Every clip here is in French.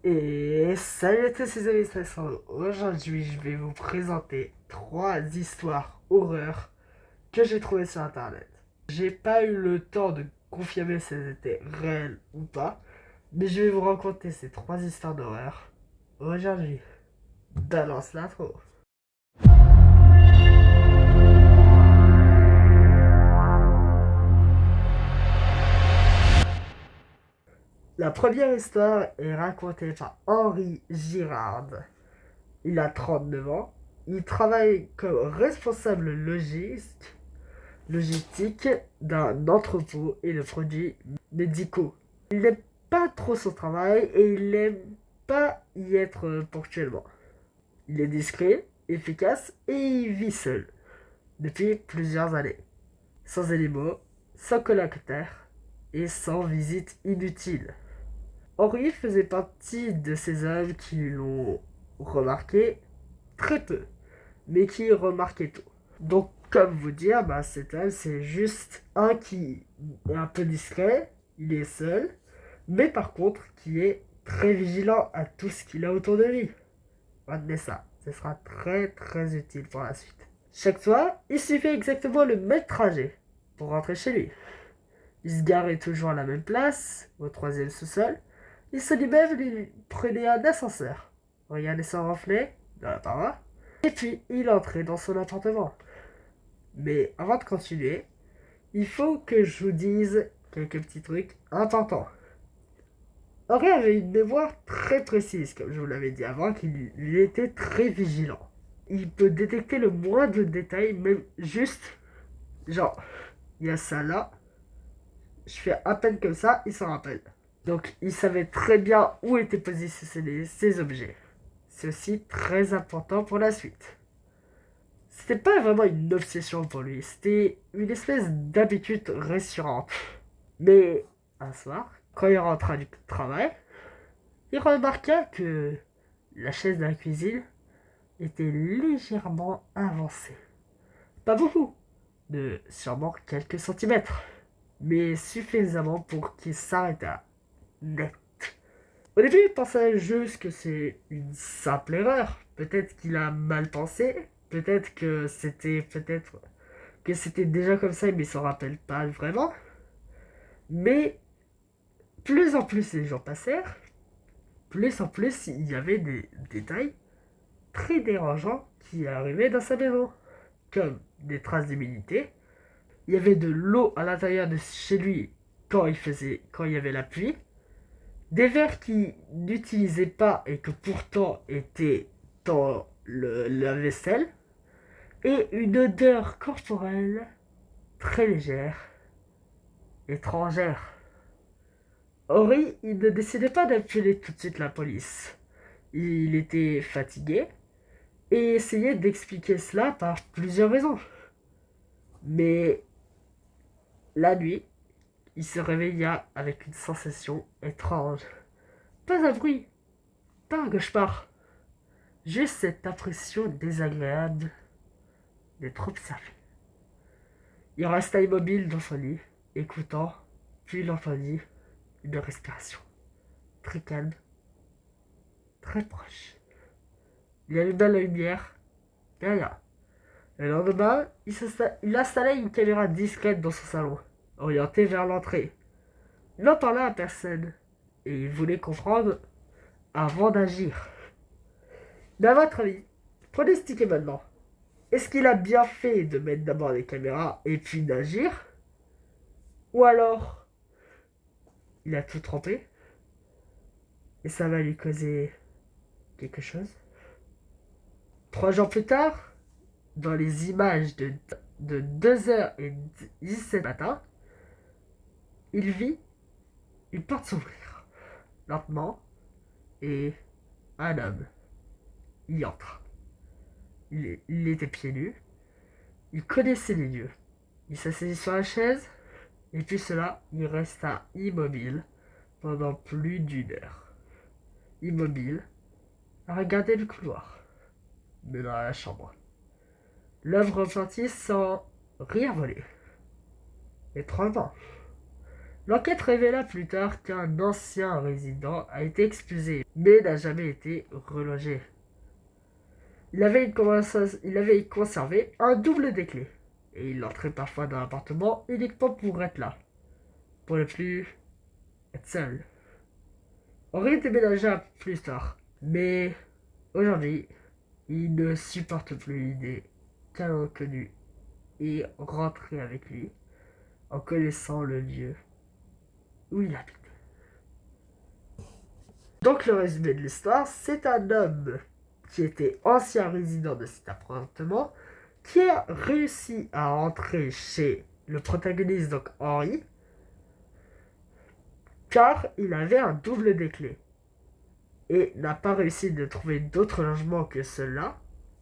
Et salut à tous les amis stressants. Aujourd'hui je vais vous présenter 3 histoires horreurs que j'ai trouvées sur internet. J'ai pas eu le temps de confirmer si elles étaient réelles ou pas, mais je vais vous raconter ces 3 histoires d'horreur aujourd'hui. Balance l'intro. La première histoire est racontée par Henri Girard. Il a 39 ans. Il travaille comme responsable logistique d'un entrepôt et de produits médicaux. Il n'aime pas trop son travail et il n'aime pas y être ponctuellement. Il est discret, efficace et il vit seul depuis plusieurs années. Sans animaux, sans colocataire et sans visite inutile. Henri faisait partie de ces hommes qui l'ont remarqué très peu, mais qui remarquaient tout. Donc, comme vous dire, cet homme, c'est juste un qui est un peu discret, il est seul, mais par contre, qui est très vigilant à tout ce qu'il a autour de lui. Retenez ça, ce sera très très utile pour la suite. Chaque soir, il suffit exactement le même trajet pour rentrer chez lui. Il se garait toujours à la même place, au 3e sous-sol. Il se dit même lui prenait un ascenseur, regardait son reflet dans la paroi, et puis il entrait dans son appartement. Mais avant de continuer, il faut que je vous dise quelques petits trucs importants. Henri avait une mémoire très précise, comme je vous l'avais dit avant, qu'il était très vigilant. Il peut détecter le moindre détail, même juste, genre, il y a ça là, je fais à peine comme ça, il s'en rappelle. Donc il savait très bien où étaient positionnés ces objets. C'est aussi très important pour la suite. C'était pas vraiment une obsession pour lui, c'était une espèce d'habitude récurrente. Mais un soir, quand il rentra du travail, il remarqua que la chaise de la cuisine était légèrement avancée. Pas beaucoup, de sûrement quelques centimètres, mais suffisamment pour qu'il s'arrêtât net. Au début, il pensait juste que c'est une simple erreur. Peut-être qu'il a mal pensé, peut-être que c'était déjà comme ça, mais il s'en rappelle pas vraiment. Mais plus en plus les jours passèrent, plus en plus il y avait des détails très dérangeants qui arrivaient dans sa maison, comme des traces d'humidité. Il y avait de l'eau à l'intérieur de chez lui quand il y avait la pluie. Des verres qu'il n'utilisait pas et que pourtant étaient dans la vaisselle. Et une odeur corporelle très légère, étrangère. Henri, il ne décidait pas d'appeler tout de suite la police. Il était fatigué et essayait d'expliquer cela par plusieurs raisons. Mais la nuit, il se réveilla avec une sensation étrange. Pas un bruit, pas un cauchemar. Juste cette impression désagréable d'être observé. Il resta immobile dans son lit, écoutant, puis il entendit une respiration. Très calme, très proche. Il alluma la lumière, mais rien. Le lendemain, il installa une caméra discrète dans son salon, orientée vers l'entrée. Il n'en parla à personne, et il voulait comprendre avant d'agir. Mais à votre avis, pronostiquez maintenant. Est-ce qu'il a bien fait de mettre d'abord les caméras et puis d'agir? Ou alors, il a tout trempé et ça va lui causer quelque chose? 3 jours plus tard, dans les images de 2h17 matin, il vit une porte s'ouvrir, lentement, et un homme. Il entre. Il était pieds nus. Il connaissait les lieux. Il s'asseyait sur la chaise. Et puis cela, il resta immobile pendant plus d'1 heure. Immobile, à regarder le couloir, mais dans la chambre. L'homme repentit sans rien voler. Étrangement. L'enquête révéla plus tard qu'un ancien résident a été expulsé, mais n'a jamais été relogé. Il avait conservé un double des clés, et il entrait parfois dans l'appartement uniquement pour être là, pour ne plus être seul. Henri déménagea plus tard, mais aujourd'hui, il ne supporte plus l'idée qu'un inconnu est rentré avec lui en connaissant le lieu où il habite. Donc le résumé de l'histoire, c'est un homme qui était ancien résident de cet appartement qui a réussi à entrer chez le protagoniste, donc Henri, car il avait un double des clés et n'a pas réussi de trouver d'autre logement que cela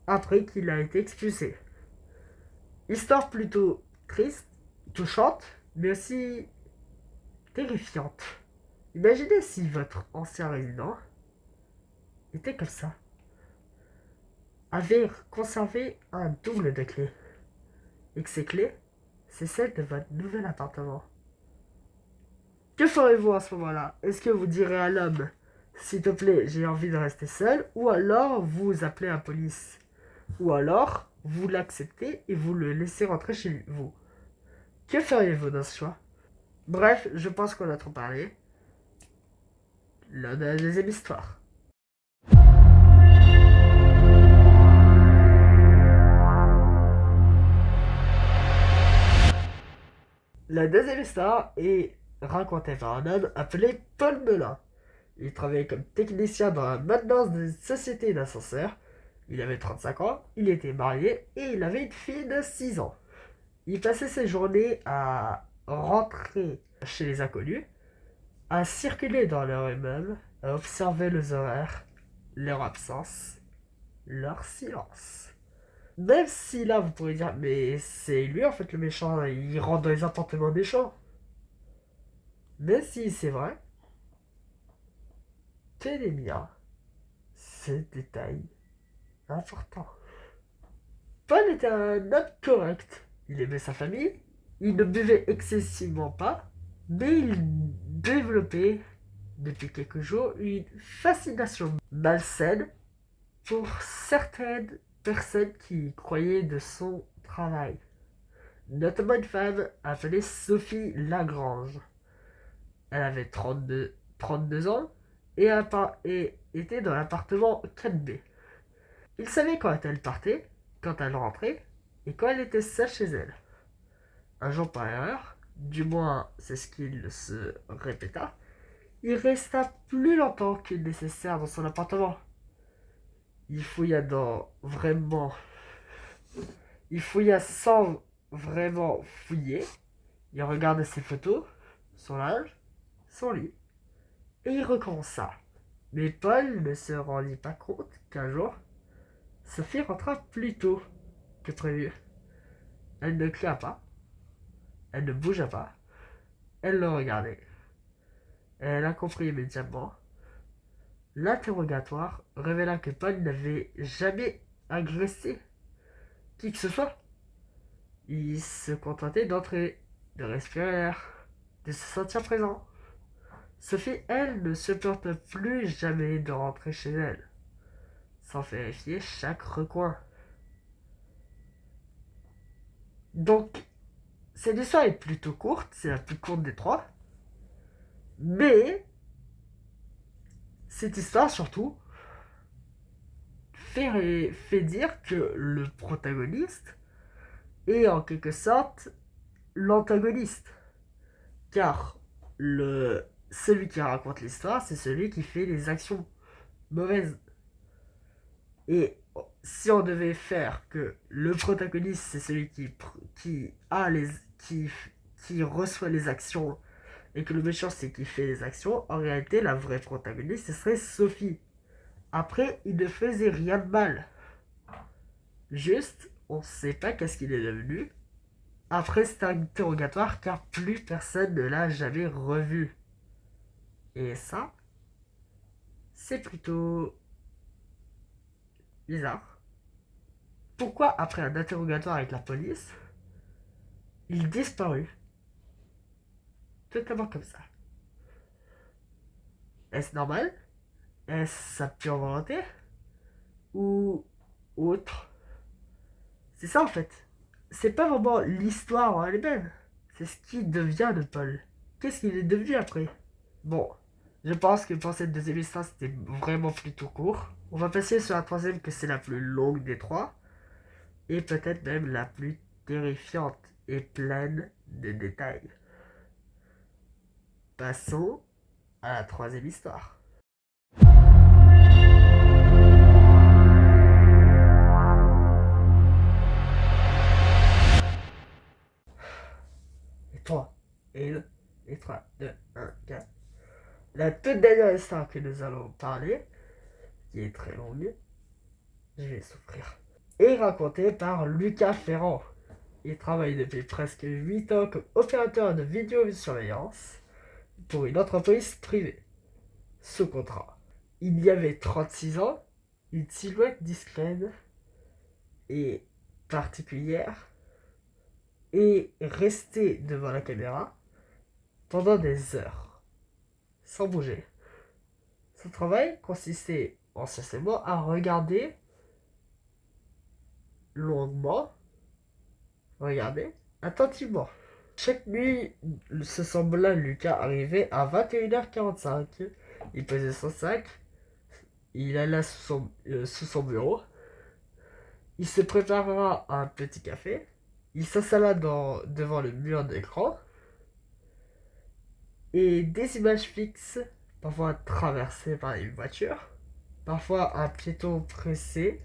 après qu'il a été expulsé. Histoire plutôt triste, touchante, mais aussi terrifiante. Imaginez si votre ancien résident était comme ça, avait conservé un double de clés, et que ces clés, c'est celles de votre nouvel appartement. Que ferez-vous à ce moment-là? Est-ce que vous direz à l'homme, s'il te plaît, j'ai envie de rester seul, ou alors vous appelez la police, ou alors vous l'acceptez et vous le laissez rentrer chez vous? Que feriez-vous dans ce choix? Bref, je pense qu'on a trop parlé. La deuxième histoire. La deuxième histoire est racontée par un homme appelé Paul Melun. Il travaillait comme technicien dans la maintenance d'une société d'ascenseurs. Il avait 35 ans, il était marié et il avait une fille de 6 ans. Il passait ses journées à rentrer chez les inconnus, à circuler dans leur immeuble, à observer les horaires, leur absence, leur silence. Même si là vous pourrez dire, mais c'est lui en fait le méchant, il rentre dans les appartements des gens. Même si c'est vrai, tenez bien ce détail important. Paul était un homme correct. Il aimait sa famille, il ne buvait excessivement pas, mais il développait depuis quelques jours une fascination malsaine pour certaines personnes qui croyaient de son travail. Notamment une femme appelée Sophie Lagrange. Elle avait 32 ans et était dans l'appartement 4B. Il savait quand elle partait, quand elle rentrait et quand elle était seule chez elle. Un jour par erreur, du moins c'est ce qu'il se répéta, il resta plus longtemps que nécessaire dans son appartement. Il fouilla Il fouilla sans vraiment fouiller. Il regardait ses photos, son âge, son lit. Et il recommença. Mais Paul ne se rendit pas compte qu'un jour, Sophie rentra plus tôt que prévu. Elle ne cria pas. Elle ne bougea pas. Elle le regardait. Elle a compris immédiatement. L'interrogatoire révéla que Paul n'avait jamais agressé qui que ce soit. Il se contentait d'entrer, de respirer l'air, de se sentir présent. Sophie, elle, ne supporte plus jamais de rentrer chez elle, sans vérifier chaque recoin. Donc, cette histoire est plutôt courte, c'est la plus courte des trois. Mais, cette histoire, surtout, fait dire que le protagoniste est en quelque sorte l'antagoniste. Car celui qui raconte l'histoire, c'est celui qui fait les actions mauvaises. Et si on devait faire que le protagoniste, c'est celui qui reçoit les actions, et que le méchant, c'est qui fait les actions, en réalité, la vraie protagoniste, ce serait Sophie. Après, il ne faisait rien de mal. Juste, on ne sait pas qu'est-ce qu'il est devenu après cet interrogatoire car plus personne ne l'a jamais revu. Et ça, c'est plutôt bizarre. Pourquoi après un interrogatoire avec la police, il disparut totalement comme ça? Est-ce normal? Est-ce sa pure volonté? Ou autre? C'est ça en fait. C'est pas vraiment l'histoire en elle-même. C'est ce qui devient de Paul. Qu'est-ce qu'il est devenu après? Bon, je pense que pour cette deuxième histoire, c'était vraiment plutôt court. On va passer sur la troisième, que c'est la plus longue des trois. Et peut-être même la plus terrifiante et pleine de détails. Passons à la troisième histoire. Et 3, et 1, et 3, 2, 1, 4. La toute dernière histoire que nous allons parler, qui est très longue, je vais souffrir, est racontée par Lucas Ferrand. Il travaille depuis presque 8 ans comme opérateur de vidéosurveillance pour une entreprise privée, sous contrat. Il y avait 36 ans, une silhouette discrète et particulière, et restait devant la caméra pendant des heures, sans bouger. Son travail consistait essentiellement à regarder longuement, regarder attentivement. Chaque nuit, ce semblant Lucas arrivait à 21h45. Il posait son sac, il alla sous son bureau, il se prépara un petit café, il s'installa devant le mur d'écran, et des images fixes, parfois traversées par une voiture, parfois un piéton pressé,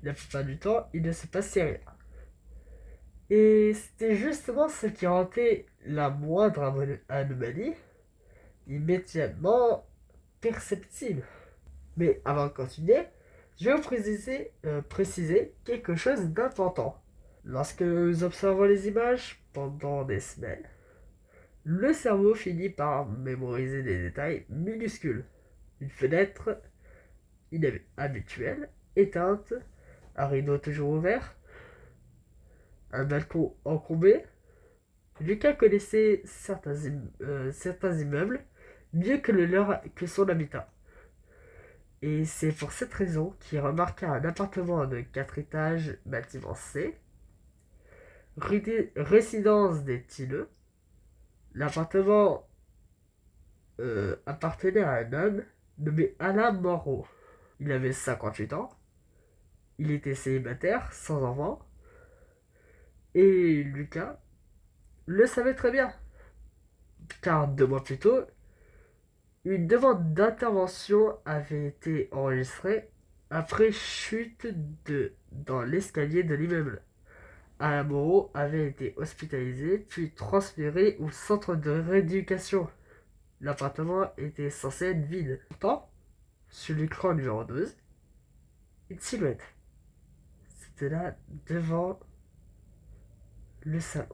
la plupart du temps, il ne se passait rien. Et c'était justement ce qui rendait la moindre anomalie immédiatement perceptible. Mais avant de continuer, je vais vous préciser quelque chose d'important. Lorsque nous observons les images pendant des semaines, le cerveau finit par mémoriser des détails minuscules. Une fenêtre habituelle, éteinte, un rideau toujours ouvert, un balcon encombré. Lucas connaissait certains immeubles mieux que le leur que son habitat. Et c'est pour cette raison qu'il remarqua un appartement de 4 étages, bâtiment C, résidence des Tilleux. L'appartement appartenait à un homme nommé Alain Moreau. Il avait 58 ans, il était célibataire, sans enfant, et Lucas le savait très bien, car 2 mois plus tôt, une demande d'intervention avait été enregistrée après chute dans l'escalier de l'immeuble. Alain Moreau avait été hospitalisé puis transféré au centre de rééducation. L'appartement était censé être vide. Pourtant, sur l'écran numéro 12, une silhouette. C'était là devant le salon.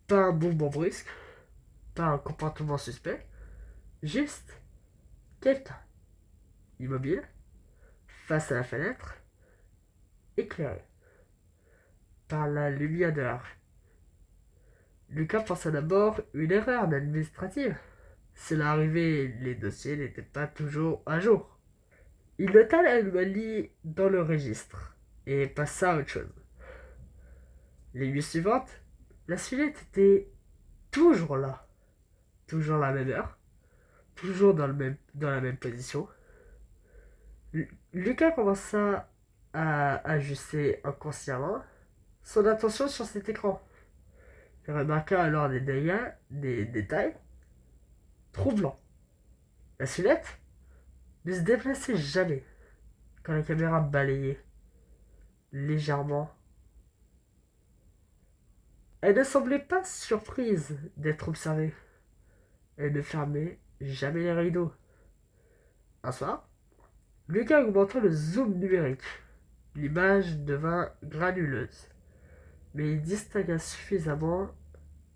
Pas un mouvement brusque, pas un comportement suspect, juste quelqu'un immobile, face à la fenêtre, éclairé par la lumière de la rue. Lucas pensa d'abord une erreur administrative. Cela arrivait, les dossiers n'étaient pas toujours à jour. Il nota l'anomalie dans le registre et passa à autre chose. Les nuits suivantes, la silhouette était toujours là, toujours à la même heure, toujours dans la même position. Lucas commença à ajuster inconsciemment son attention sur cet écran. Il remarqua alors des détails troublants. La silhouette ne se déplaçait jamais quand la caméra balayait légèrement. Elle ne semblait pas surprise d'être observée. Elle ne fermait jamais les rideaux. Un soir, Lucas augmenta le zoom numérique. L'image devint granuleuse, mais il distingua suffisamment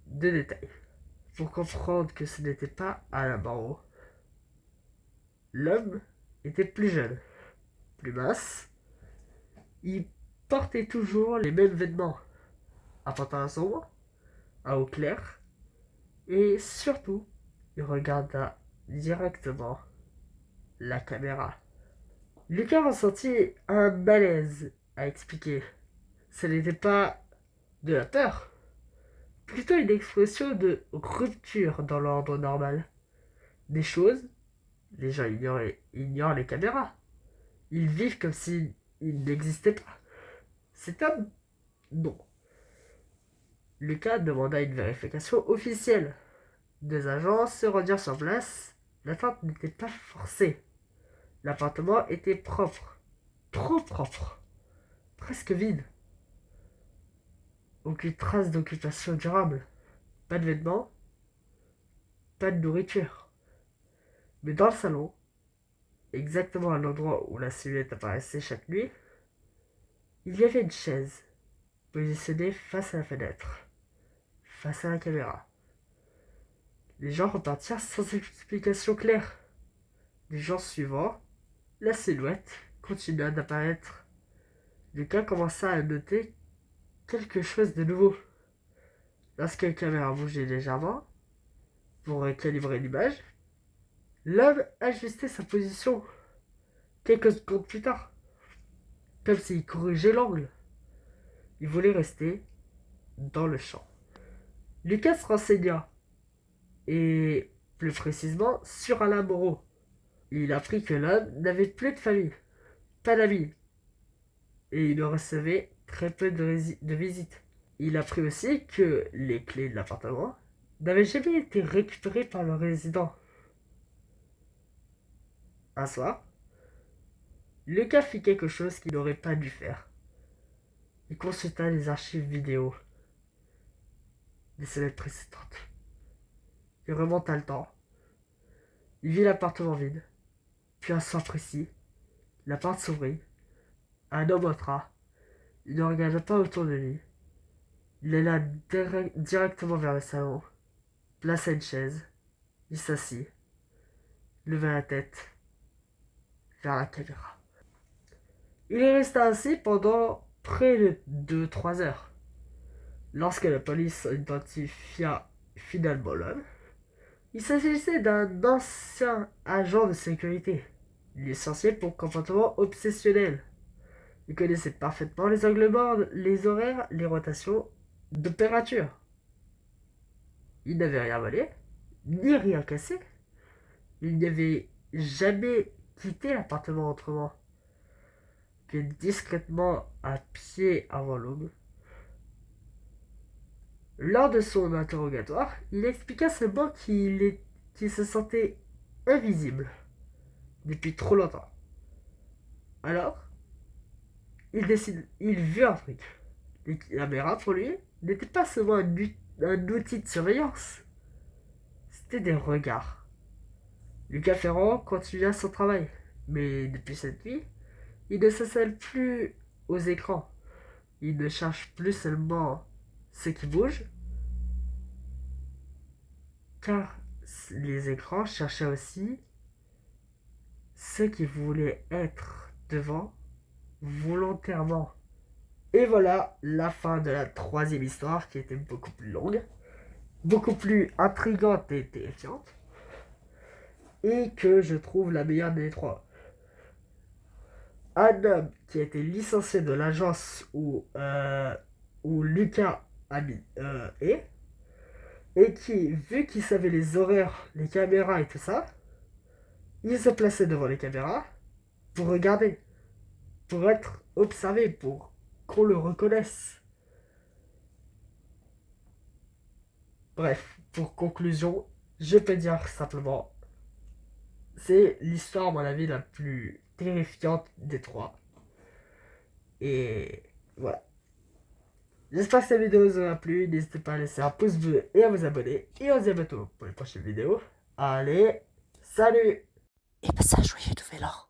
de détails pour comprendre que ce n'était pas Alain Barreau. L'homme était plus jeune, plus mince. Il portait toujours les mêmes vêtements, un pantalon sombre, un haut clair, et surtout, il regarda directement la caméra. Lucas ressentit un malaise à expliquer. Ce n'était pas de la peur, plutôt une expression de rupture dans l'ordre normal. Des choses, les gens ignorent les caméras. Ils vivent comme s'ils n'existaient pas. Cet homme, non. Lucas demanda une vérification officielle. Deux agents se rendirent sur place. L'attente n'était pas forcée. L'appartement était propre. Trop propre. Presque vide. Aucune trace d'occupation durable. Pas de vêtements. Pas de nourriture. Mais dans le salon, exactement à l'endroit où la silhouette apparaissait chaque nuit, il y avait une chaise, positionnée face à la fenêtre, face à la caméra. Les gens repartirent sans explication claire. Les jours suivants, la silhouette continua d'apparaître. Lucas commença à noter quelque chose de nouveau. Lorsque la caméra bougeait légèrement, pour recalibrer l'image, l'homme ajustait sa position quelques secondes plus tard, comme s'il corrigeait l'angle. Il voulait rester dans le champ. Lucas se renseigna, et plus précisément sur Alain Moreau. Il apprit que l'homme n'avait plus de famille, pas d'amis, et il ne recevait très peu de visites. Il apprit aussi que les clés de l'appartement n'avaient jamais été récupérées par le résident. Un soir, Lucas fit quelque chose qu'il n'aurait pas dû faire. Il consulta les archives vidéo des semaines précédentes. Il remonta le temps. Il vit l'appartement vide. Puis un soir précis, la porte s'ouvrit. Un homme entra. Il ne regarda pas autour de lui. Il alla directement vers le salon, plaça une chaise. Il s'assit, leva la tête vers la caméra. Il y resta assis pendant près de 2-3 heures. Lorsque la police identifia finalement l'homme, il s'agissait d'un ancien agent de sécurité, licencié pour comportement obsessionnel. Il connaissait parfaitement les angles morts, les horaires, les rotations d'opérature. Il n'avait rien volé, ni rien cassé. Il n'avait jamais quitté l'appartement autrement que discrètement à pied avant l'aube. Lors de son interrogatoire, il expliqua seulement qu'il se sentait invisible depuis trop longtemps. Alors, il vit un truc. Les caméras, pour lui, n'étaient pas seulement un outil de surveillance. C'était des regards. Lucas Ferrand continua son travail. Mais depuis cette nuit, il ne s'asselle plus aux écrans. Il ne cherche plus seulement ce qui bouge, car les écrans cherchaient aussi ce qui voulait être devant volontairement. Et voilà la fin de la troisième histoire qui était beaucoup plus longue, beaucoup plus intrigante et terrifiante, et que je trouve la meilleure des trois. Un homme qui a été licencié de l'agence où Lucas est, et qui, vu qu'il savait les horaires, les caméras et tout ça, il se plaçait devant les caméras pour regarder, pour être observé, pour qu'on le reconnaisse. Bref, pour conclusion, je peux dire simplement, c'est l'histoire, à mon avis, la plus terrifiante des trois. Et voilà. J'espère que cette vidéo vous aura plu. N'hésitez pas à laisser un pouce bleu et à vous abonner. Et on se dit à bientôt pour les prochaines vidéos. Allez! Salut! Et passe un joyeux nouvel an.